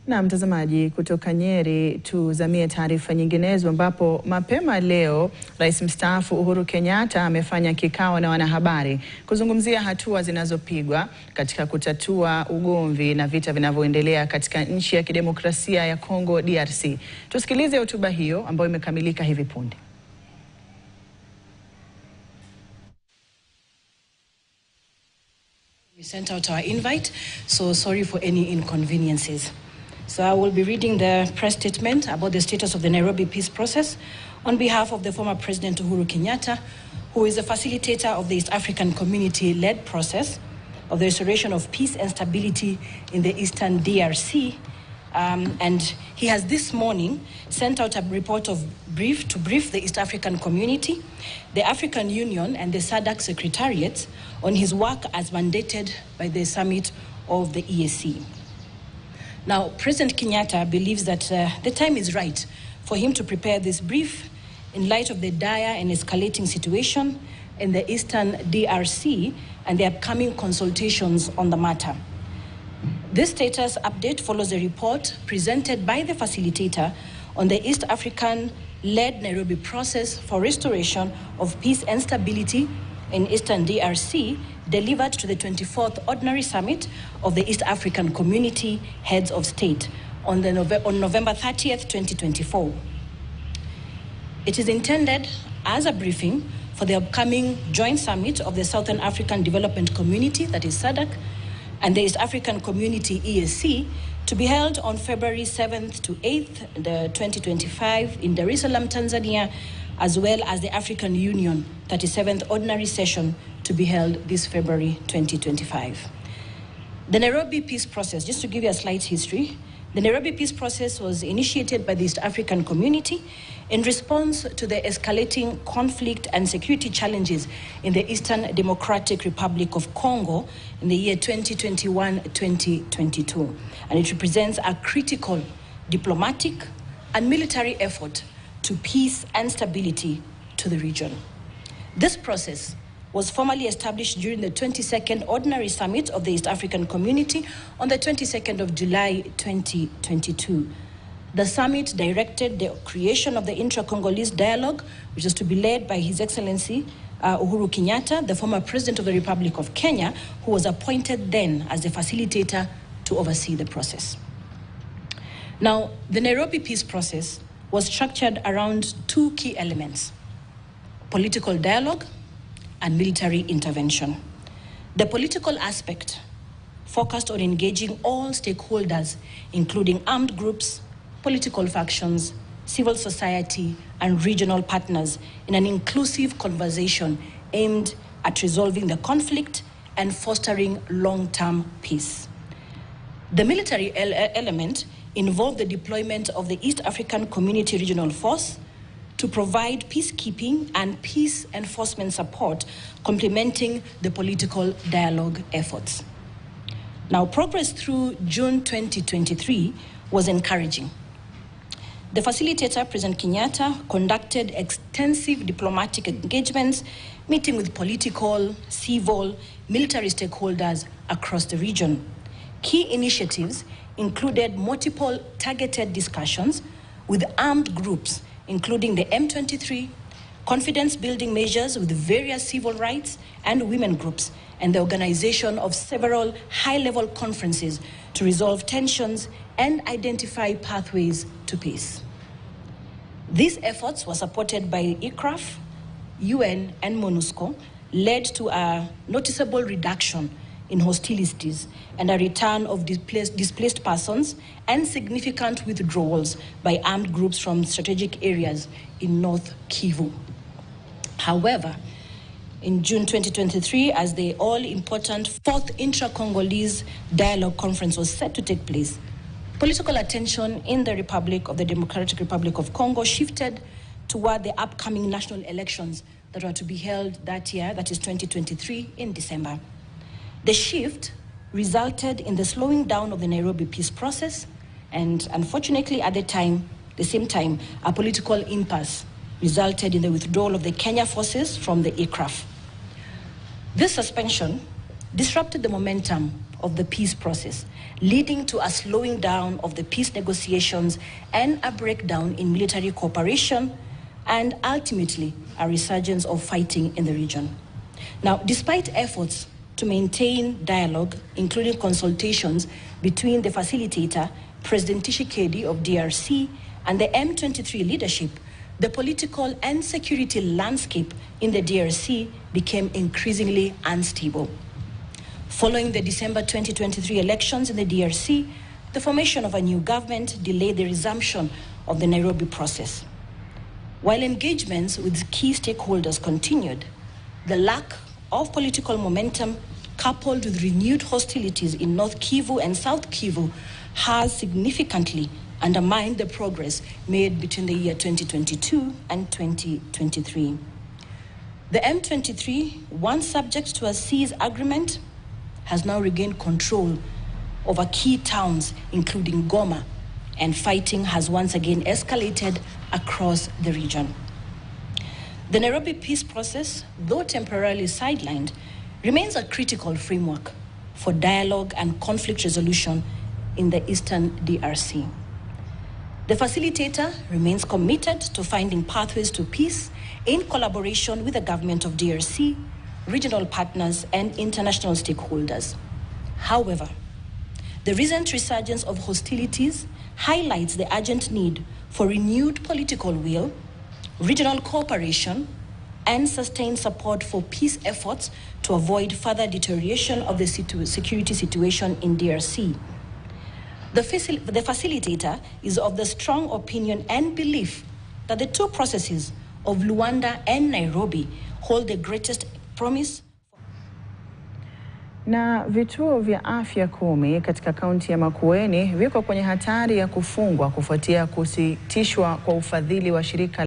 Na mtazamaji, kutoka Nyeri tuzamie taarifa nyinginezo ambapo mapema leo Rais mstaafu Uhuru Kenyatta amefanya kikao na wanahabari kuzungumzia hatua zinazopigwa katika kutatua ugomvi na vita vinavyoendelea katika nchi ya kidemokrasia ya Congo DRC. Tusikilize hotuba hiyo ambayo imekamilika hivi punde. We sent out our invite, so sorry for any inconveniences. So I will be reading the press statement about the status of the Nairobi peace process on behalf of the former President Uhuru Kenyatta, who is a facilitator of the East African community-led process of the restoration of peace and stability in the Eastern DRC. And he has this morning sent out a report of brief the East African community, the African Union and the SADC Secretariat on his work as mandated by the summit of the EAC. Now, President Kenyatta believes that the time is right for him to prepare this brief in light of the dire and escalating situation in the Eastern DRC and the upcoming consultations on the matter. This status update follows a report presented by the facilitator on the East African-led Nairobi process for restoration of peace and stability in Eastern DRC, delivered to the 24th Ordinary Summit of the East African Community Heads of State on November 30th, 2024. It is intended as a briefing for the upcoming joint summit of the Southern African Development Community, that is SADC, and the East African Community EAC, to be held on February 7th to 8th, 2025 in Dar es Salaam, Tanzania, as well as the African Union 37th Ordinary Session to be held this February 2025. The Nairobi peace process, just to give you a slight history, the Nairobi peace process was initiated by the East African community in response to the escalating conflict and security challenges in the Eastern Democratic Republic of Congo in the year 2021-2022. And it represents a critical diplomatic and military effort to peace and stability to the region. This process was formally established during the 22nd Ordinary Summit of the East African Community on the 22nd of July 2022. The summit directed the creation of the intra-Congolese dialogue, which is to be led by His Excellency Uhuru Kenyatta, the former President of the Republic of Kenya, who was appointed then as the facilitator to oversee the process. Now, the Nairobi peace process was structured around two key elements: political dialogue and military intervention. The political aspect focused on engaging all stakeholders, including armed groups, political factions, civil society, and regional partners in an inclusive conversation aimed at resolving the conflict and fostering long-term peace. The military element involved the deployment of the East African Community Regional Force to provide peacekeeping and peace enforcement support, complementing the political dialogue efforts. Now, progress through June 2023 was encouraging. The facilitator, President Kenyatta, conducted extensive diplomatic engagements, meeting with political, civil, military stakeholders across the region. Key initiatives included multiple targeted discussions with armed groups, including the M23, confidence-building measures with various civil rights and women groups, and the organization of several high-level conferences to resolve tensions and identify pathways to peace. These efforts were supported by ICRAF, UN, and MONUSCO, led to a noticeable reduction in hostilities and a return of displaced persons and significant withdrawals by armed groups from strategic areas in North Kivu. However, in June 2023, as the all-important 4th Intra-Congolese Dialogue Conference was set to take place, political attention in the Democratic Republic of Congo shifted toward the upcoming national elections that are to be held that year, that is 2023, in December. The shift resulted in the slowing down of the Nairobi peace process, and unfortunately at the same time, a political impasse resulted in the withdrawal of the Kenya forces from the ICRAF. This suspension disrupted the momentum of the peace process, leading to a slowing down of the peace negotiations and a breakdown in military cooperation, and ultimately a resurgence of fighting in the region. Now, despite efforts to maintain dialogue, including consultations between the facilitator, President Tshisekedi of DRC, and the M23 leadership, the political and security landscape in the DRC became increasingly unstable. Following the December 2023 elections in the DRC, the formation of a new government delayed the resumption of the Nairobi process. While engagements with key stakeholders continued, the lack of political momentum, coupled with renewed hostilities in North Kivu and South Kivu, has significantly undermined the progress made between the year 2022 and 2023. The M23, once subject to a cease agreement, has now regained control over key towns, including Goma, and fighting has once again escalated across the region. The Nairobi peace process, though temporarily sidelined, remains a critical framework for dialogue and conflict resolution in the eastern DRC. The facilitator remains committed to finding pathways to peace in collaboration with the government of DRC, regional partners, and international stakeholders. However, the recent resurgence of hostilities highlights the urgent need for renewed political will, regional cooperation, and sustained support for peace efforts to avoid further deterioration of the security situation in DRC. The facilitator is of the strong opinion and belief that the two processes of Luanda and Nairobi hold the greatest promise. Na vituo vya afya 10 katika kaunti ya Makueni viko kwenye hatari ya kufungwa kufuatia kusitishwa kwa ufadhili wa shirika